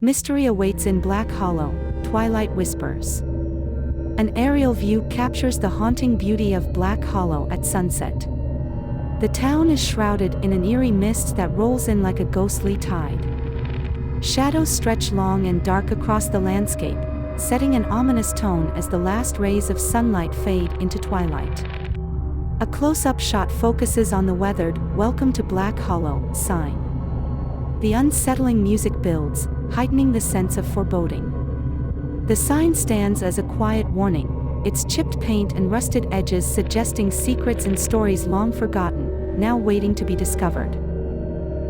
Mystery awaits in Black Hollow, Twilight whispers. An aerial view captures the haunting beauty of Black Hollow at sunset. The town is shrouded in an eerie mist that rolls in like a ghostly tide. Shadows stretch long and dark across the landscape, setting an ominous tone as the last rays of sunlight fade into twilight. A close-up shot focuses on the weathered "Welcome to Black Hollow" sign. The unsettling music builds, heightening the sense of foreboding. The sign stands as a quiet warning, its chipped paint and rusted edges suggesting secrets and stories long forgotten, now waiting to be discovered.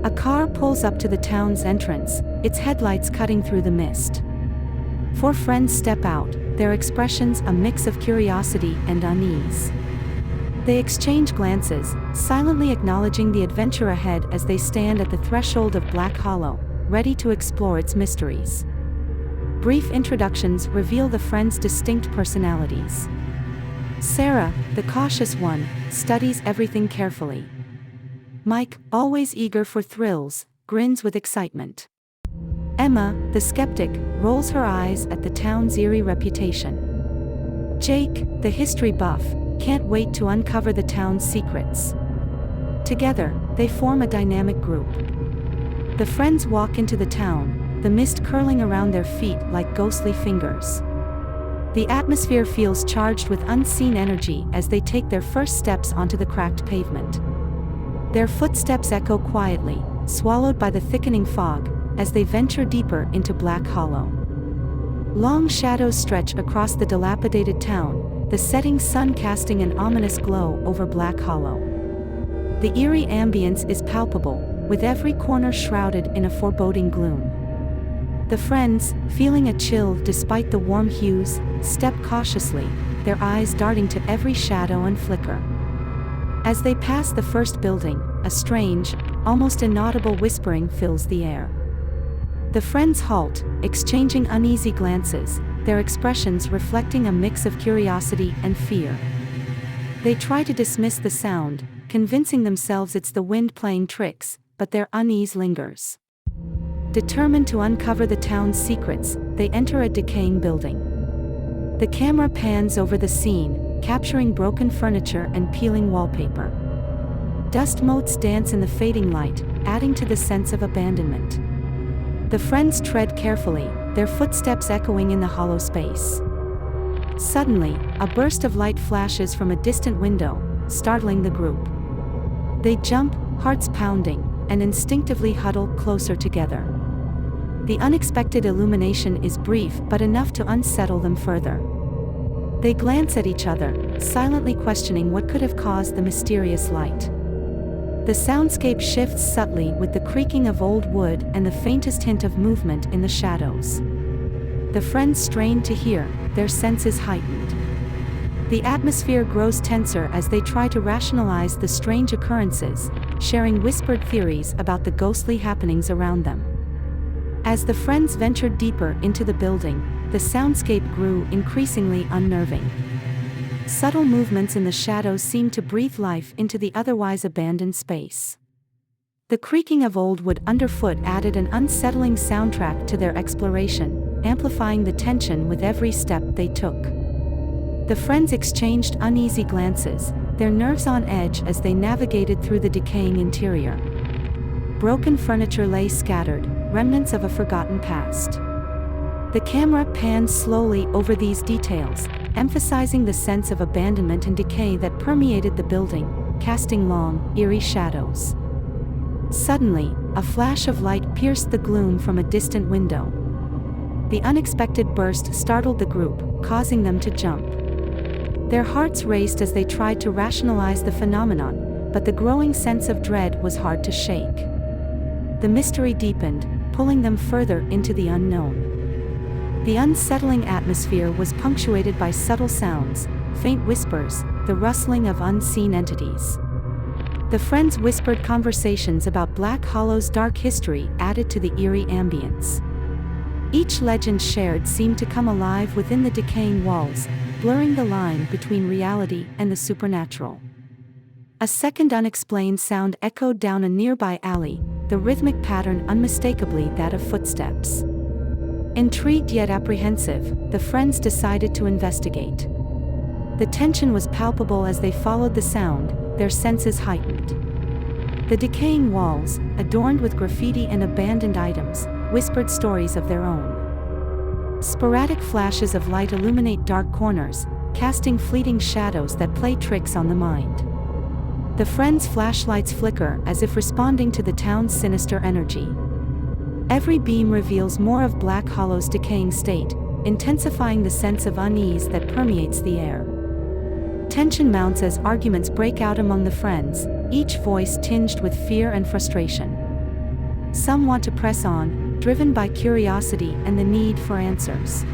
A car pulls up to the town's entrance, its headlights cutting through the mist. Four friends step out, their expressions a mix of curiosity and unease. They exchange glances, silently acknowledging the adventure ahead as they stand at the threshold of Black Hollow, ready to explore its mysteries. Brief introductions reveal the friends' distinct personalities. Sarah, the cautious one, studies everything carefully. Mike, always eager for thrills, grins with excitement. Emma, the skeptic, rolls her eyes at the town's eerie reputation. Jake, the history buff, can't wait to uncover the town's secrets. Together, they form a dynamic group. The friends walk into the town, the mist curling around their feet like ghostly fingers. The atmosphere feels charged with unseen energy as they take their first steps onto the cracked pavement. Their footsteps echo quietly, swallowed by the thickening fog, as they venture deeper into Black Hollow. Long shadows stretch across the dilapidated town, the setting sun casting an ominous glow over Black Hollow. The eerie ambience is palpable, with every corner shrouded in a foreboding gloom. The friends, feeling a chill despite the warm hues, step cautiously, their eyes darting to every shadow and flicker. As they pass the first building, a strange, almost inaudible whispering fills the air. The friends halt, exchanging uneasy glances, their expressions reflecting a mix of curiosity and fear. They try to dismiss the sound, convincing themselves it's the wind playing tricks, but their unease lingers. Determined to uncover the town's secrets, they enter a decaying building. The camera pans over the scene, capturing broken furniture and peeling wallpaper. Dust motes dance in the fading light, adding to the sense of abandonment. The friends tread carefully, their footsteps echoing in the hollow space. Suddenly, a burst of light flashes from a distant window, startling the group. They jump, hearts pounding, and instinctively huddle closer together. The unexpected illumination is brief but enough to unsettle them further. They glance at each other, silently questioning what could have caused the mysterious light. The soundscape shifts subtly with the creaking of old wood and the faintest hint of movement in the shadows. The friends strain to hear, their senses heightened. The atmosphere grows tenser as they try to rationalize the strange occurrences, sharing whispered theories about the ghostly happenings around them. As the friends ventured deeper into the building, the soundscape grew increasingly unnerving. Subtle movements in the shadows seemed to breathe life into the otherwise abandoned space. The creaking of old wood underfoot added an unsettling soundtrack to their exploration, amplifying the tension with every step they took. The friends exchanged uneasy glances, their nerves on edge as they navigated through the decaying interior. Broken furniture lay scattered, remnants of a forgotten past. The camera pans slowly over these details, emphasizing the sense of abandonment and decay that permeated the building, casting long, eerie shadows. Suddenly, a flash of light pierced the gloom from a distant window. The unexpected burst startled the group, causing them to jump. Their hearts raced as they tried to rationalize the phenomenon, but the growing sense of dread was hard to shake. The mystery deepened, pulling them further into the unknown. The unsettling atmosphere was punctuated by subtle sounds, faint whispers, the rustling of unseen entities. The friends whispered conversations about Black Hollow's dark history added to the eerie ambience. Each legend shared seemed to come alive within the decaying walls, blurring the line between reality and the supernatural. A second unexplained sound echoed down a nearby alley, the rhythmic pattern unmistakably that of footsteps. Intrigued yet apprehensive, the friends decided to investigate. The tension was palpable as they followed the sound, their senses heightened. The decaying walls, adorned with graffiti and abandoned items, whispered stories of their own. Sporadic flashes of light illuminate dark corners, casting fleeting shadows that play tricks on the mind. The friends' flashlights flicker as if responding to the town's sinister energy. Every beam reveals more of Black Hollow's decaying state, intensifying the sense of unease that permeates the air. Tension mounts as arguments break out among the friends, each voice tinged with fear and frustration. Some want to press on, driven by curiosity and the need for answers.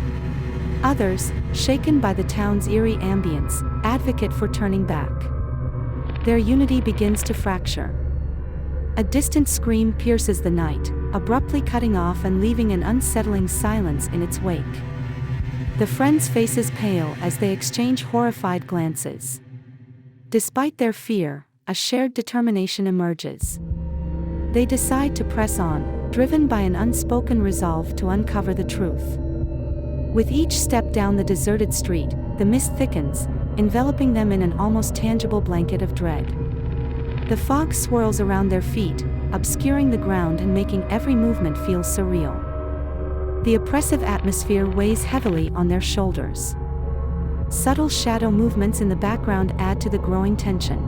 Others, shaken by the town's eerie ambience, advocate for turning back. Their unity begins to fracture. A distant scream pierces the night, abruptly cutting off and leaving an unsettling silence in its wake. The friends' faces pale as they exchange horrified glances. Despite their fear, a shared determination emerges. They decide to press on, driven by an unspoken resolve to uncover the truth. With each step down the deserted street, the mist thickens, enveloping them in an almost tangible blanket of dread. The fog swirls around their feet, obscuring the ground and making every movement feel surreal. The oppressive atmosphere weighs heavily on their shoulders. Subtle shadow movements in the background add to the growing tension.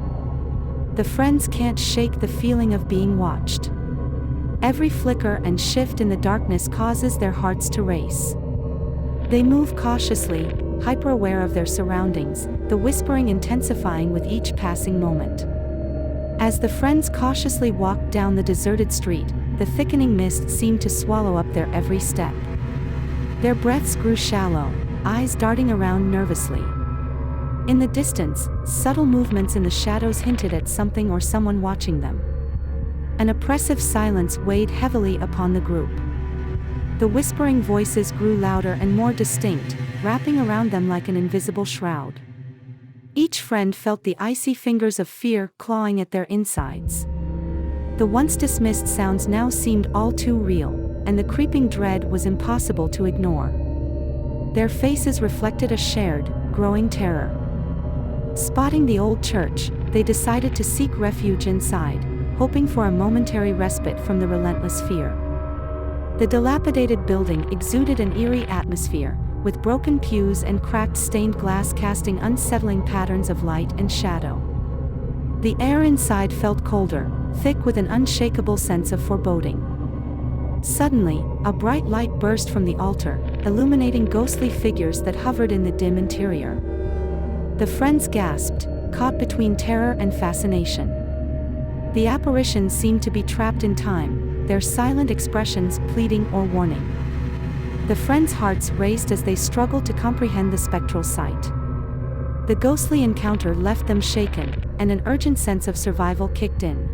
The friends can't shake the feeling of being watched. Every flicker and shift in the darkness causes their hearts to race. They move cautiously, hyper-aware of their surroundings, the whispering intensifying with each passing moment. As the friends cautiously walked down the deserted street, the thickening mist seemed to swallow up their every step. Their breaths grew shallow, eyes darting around nervously. In the distance, subtle movements in the shadows hinted at something or someone watching them. An oppressive silence weighed heavily upon the group. The whispering voices grew louder and more distinct, wrapping around them like an invisible shroud. Each friend felt the icy fingers of fear clawing at their insides. The once dismissed sounds now seemed all too real, and the creeping dread was impossible to ignore. Their faces reflected a shared, growing terror. Spotting the old church, they decided to seek refuge inside, hoping for a momentary respite from the relentless fear. The dilapidated building exuded an eerie atmosphere, with broken pews and cracked stained glass casting unsettling patterns of light and shadow. The air inside felt colder, thick with an unshakable sense of foreboding. Suddenly, a bright light burst from the altar, illuminating ghostly figures that hovered in the dim interior. The friends gasped, caught between terror and fascination. The apparitions seemed to be trapped in time, their silent expressions pleading or warning. The friends' hearts raced as they struggled to comprehend the spectral sight. The ghostly encounter left them shaken, and an urgent sense of survival kicked in.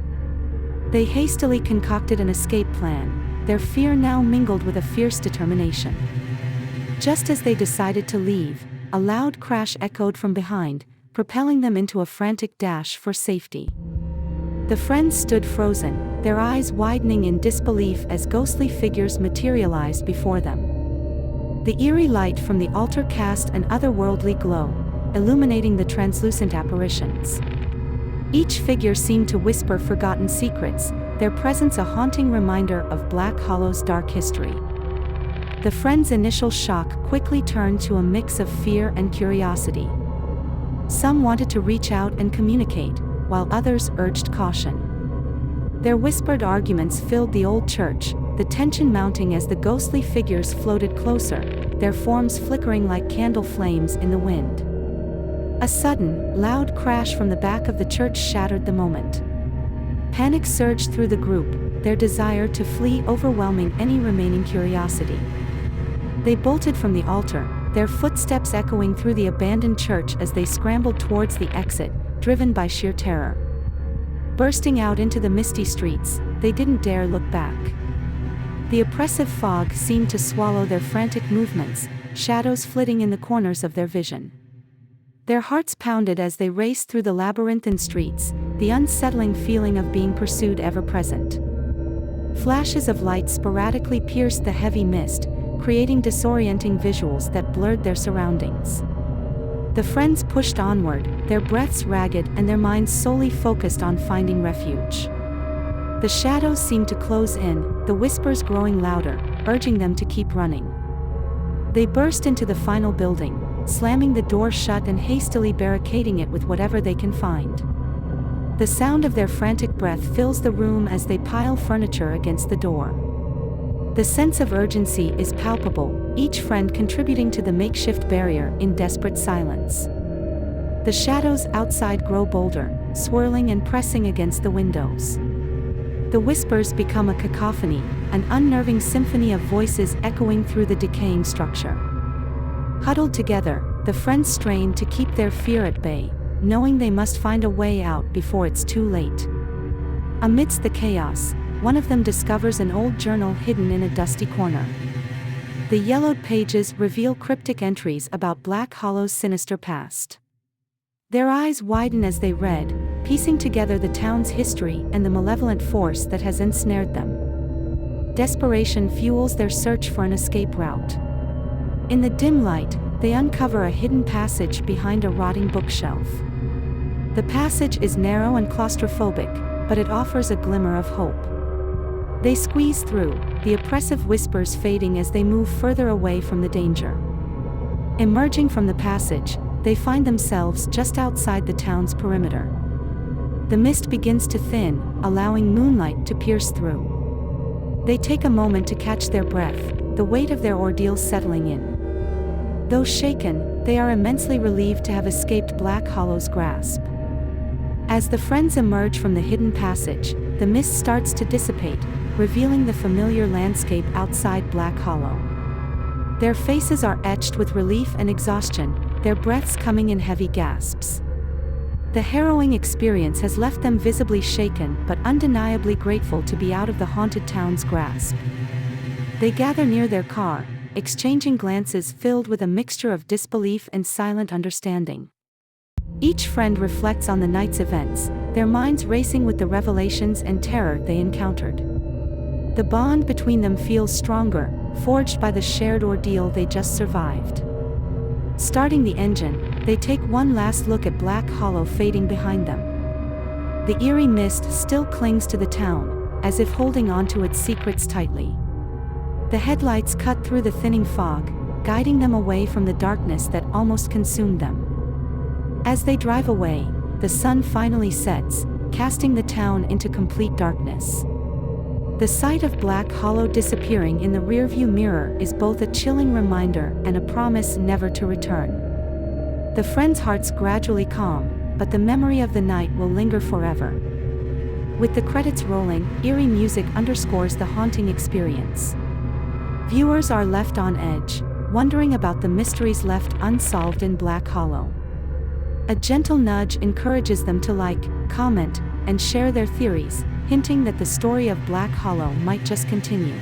They hastily concocted an escape plan, their fear now mingled with a fierce determination. Just as they decided to leave, a loud crash echoed from behind, propelling them into a frantic dash for safety. The friends stood frozen, their eyes widening in disbelief as ghostly figures materialized before them. The eerie light from the altar cast an otherworldly glow, illuminating the translucent apparitions. Each figure seemed to whisper forgotten secrets, their presence a haunting reminder of Black Hollow's dark history. The friends' initial shock quickly turned to a mix of fear and curiosity. Some wanted to reach out and communicate, while others urged caution. Their whispered arguments filled the old church, the tension mounting as the ghostly figures floated closer, their forms flickering like candle flames in the wind. A sudden, loud crash from the back of the church shattered the moment. Panic surged through the group, their desire to flee overwhelming any remaining curiosity. They bolted from the altar, their footsteps echoing through the abandoned church as they scrambled towards the exit, driven by sheer terror. Bursting out into the misty streets, they didn't dare look back. The oppressive fog seemed to swallow their frantic movements, shadows flitting in the corners of their vision. Their hearts pounded as they raced through the labyrinthine streets, the unsettling feeling of being pursued ever present. Flashes of light sporadically pierced the heavy mist, creating disorienting visuals that blurred their surroundings. The friends pushed onward, their breaths ragged and their minds solely focused on finding refuge. The shadows seemed to close in, the whispers growing louder, urging them to keep running. They burst into the final building, slamming the door shut and hastily barricading it with whatever they can find. The sound of their frantic breath fills the room as they pile furniture against the door. The sense of urgency is palpable, each friend contributing to the makeshift barrier in desperate silence. The shadows outside grow bolder, swirling and pressing against the windows. The whispers become a cacophony, an unnerving symphony of voices echoing through the decaying structure. Huddled together, the friends strain to keep their fear at bay, knowing they must find a way out before it's too late. Amidst the chaos, one of them discovers an old journal hidden in a dusty corner. The yellowed pages reveal cryptic entries about Black Hollow's sinister past. Their eyes widen as they read, piecing together the town's history and the malevolent force that has ensnared them. Desperation fuels their search for an escape route. In the dim light, they uncover a hidden passage behind a rotting bookshelf. The passage is narrow and claustrophobic, but it offers a glimmer of hope. They squeeze through, the oppressive whispers fading as they move further away from the danger. Emerging from the passage, they find themselves just outside the town's perimeter. The mist begins to thin, allowing moonlight to pierce through. They take a moment to catch their breath, the weight of their ordeal settling in. Though shaken, they are immensely relieved to have escaped Black Hollow's grasp. As the friends emerge from the hidden passage, the mist starts to dissipate, revealing the familiar landscape outside Black Hollow. Their faces are etched with relief and exhaustion, their breaths coming in heavy gasps. The harrowing experience has left them visibly shaken but undeniably grateful to be out of the haunted town's grasp. They gather near their car, exchanging glances filled with a mixture of disbelief and silent understanding. Each friend reflects on the night's events, their minds racing with the revelations and terror they encountered. The bond between them feels stronger, forged by the shared ordeal they just survived. Starting the engine, they take one last look at Black Hollow fading behind them. The eerie mist still clings to the town, as if holding on to its secrets tightly. The headlights cut through the thinning fog, guiding them away from the darkness that almost consumed them. As they drive away, the sun finally sets, casting the town into complete darkness. The sight of Black Hollow disappearing in the rearview mirror is both a chilling reminder and a promise never to return. The friends' hearts gradually calm, but the memory of the night will linger forever. With the credits rolling, eerie music underscores the haunting experience. Viewers are left on edge, wondering about the mysteries left unsolved in Black Hollow. A gentle nudge encourages them to like, comment, and share their theories, hinting that the story of Black Hollow might just continue.